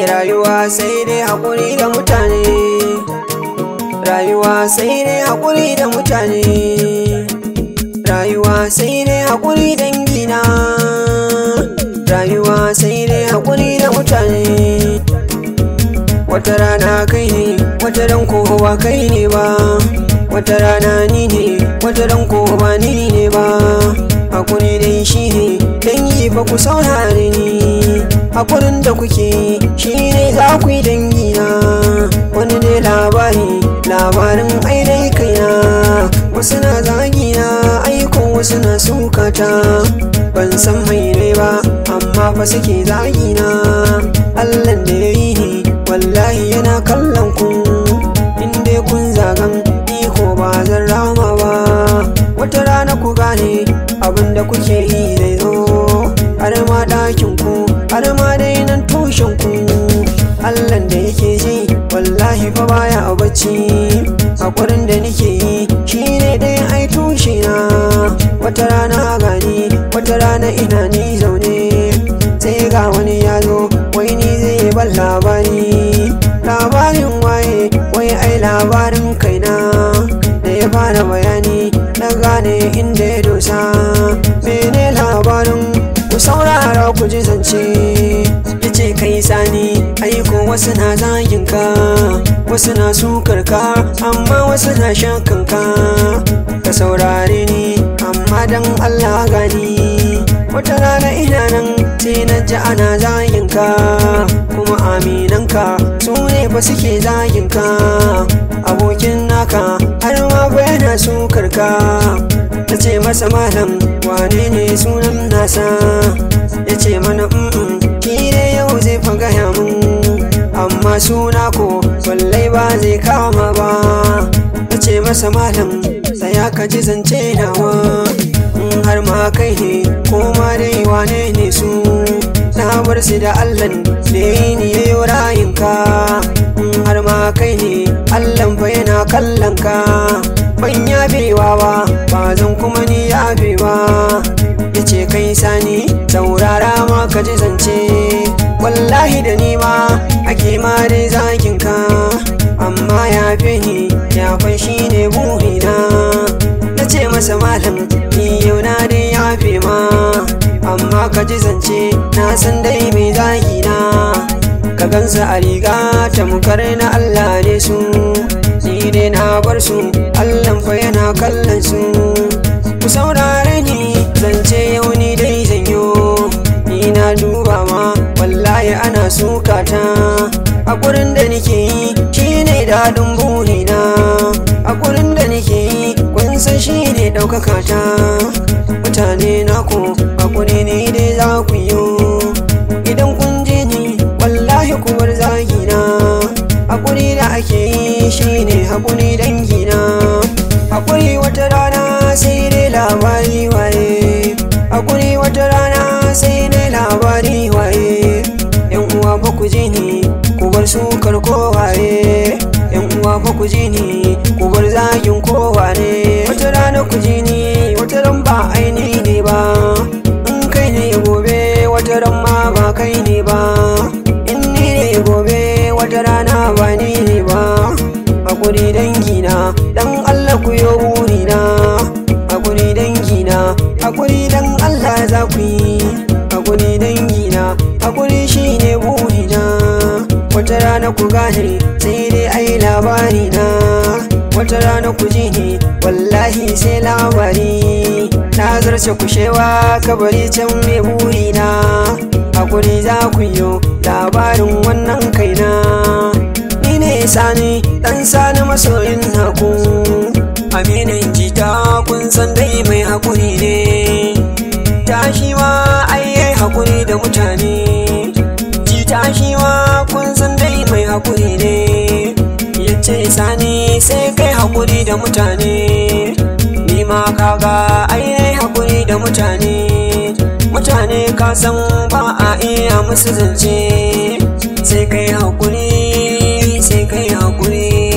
Rayuwa sai dai haƙuri da mutane, rayuwa sai dai haƙuri da mutane, rayuwa sai dai haƙuri dangina, rayuwa sai dai haƙuri da mutane. Wata rana kai ne, wata ran ko ba kai ne ba, wata rana ni ne, wata ran ko ba ni ne ba. Haƙuri dai shi ne dangi ba ku saurare ni, haƙurin da kuke shi ne za ku yi dangina. Wani ne labarin ai dai kaina, wasu na zagina aiko wasu na sukata. Ban san mai ne ba amma fa suke zagina. Allahn da ya yi ni wallahi yana kallon ku, inda kun zagan iko ba zan rama ba. Wata rana ku gane abin da kuke yi zai zo, har ma ɗakin ku, har ma dai nan tushen ku. Allahn da yake ji wallahi fa baya a bacci, haƙurin da nake yi shine dai ai tushe na. Wata rana gani, wata rana ina ni zaune, sai ga wani ya zo wai ni zai ban labari. Labarin waye? Wai ai labarin kaina. Da ya fara bayani na gane inda ya dosa. Mene labarin? Ku saurara ku ji zance. Yace kai Sani aiko wasu na zagin ka, wasu na sukar ka, amma wasu na shakan ka. Ka saurare ni amma dan Allah gani. Wata rana ina nan sai na ji ana zagin ka, kuma aminanka su ne fa suke zagin ka. Abokin naka har ma fa yana sukar ka. Ta ce masa malam wane ne sunan nasa? Ya ce mana shi ne yau zai fa gaya mun, amma suna ko wallai ba zai kama ba. Ta ce masa malam tsaya ka ji zance nawa, har ma kai ne ko ma dai wane ne su? Na bar su da Allahn da ya ni ya yi rayinka, har ma kai ne Allahn fa yana kallon ka. Ban yafewa ba zan kuma ni yafe ba. Ya ce kai Sani saurara ma ka ji zance, wallahi da ni ma ake ma dai zakin ka, amma yafe ni yafan shi ne burina. Na ce masa malam ni yau na dai yafe ma, amma ka ji zance na san dai mai zagina. Ka gansa a riga tamkar na Allah ne su, ni dai na bar su Allah fa yana kallon su. Ku saurare ni zance yau ni dai zanyo, ni na duba ma wallahi ana sukata. Haƙurin da nake yi shine daɗin burina, haƙurin da nake yi kun san shine ɗaukaka ta. Mutane na ku haƙuri ne dai za ku yi, idan kun je ni wallahi ku bar zagina. Haƙuri da ake yi shine haƙuri dangina. Haƙuri wata rana sai dai labari waye, haƙuri wata rana sai dai labari waye. Yan uwa fa ku ji ni ku bar sukar kowaye, yan uwa fa ku ji ni ku bar zagin kowane. Wata rana ku ji ni wata ran ba aini ne ba, in kai ne gobe wata ran ma ba kai ne ba, in ni ne gobe wata rana ba ni ne ba. Haƙuri dangina dan Allah ku yo burina, haƙuri dangina haƙuri dan Allah za ku yi. Haƙuri dangina haƙuri shine burina. Wata rana ku gane sai dai ai labari na, wata rana ku ji ni wallahi sai labari. Na zarce kushewa kabari can mai burina, haƙuri za ku yi labarin wannan kaina. Ni ne Sani ɗan Sani masoyin naku, aminin jita kun san dai mai haƙuri ne. Tashi ma ai yayi haƙuri da mutane, jita shi ma kun san dai mai haƙuri ne. Yace Sani sai kai haƙuri da mutane, ni ma kaga ai yayi haƙuri da mutane. Mutane ka san ba a iya musu zance, sai kai haƙuri sai kai haƙuri.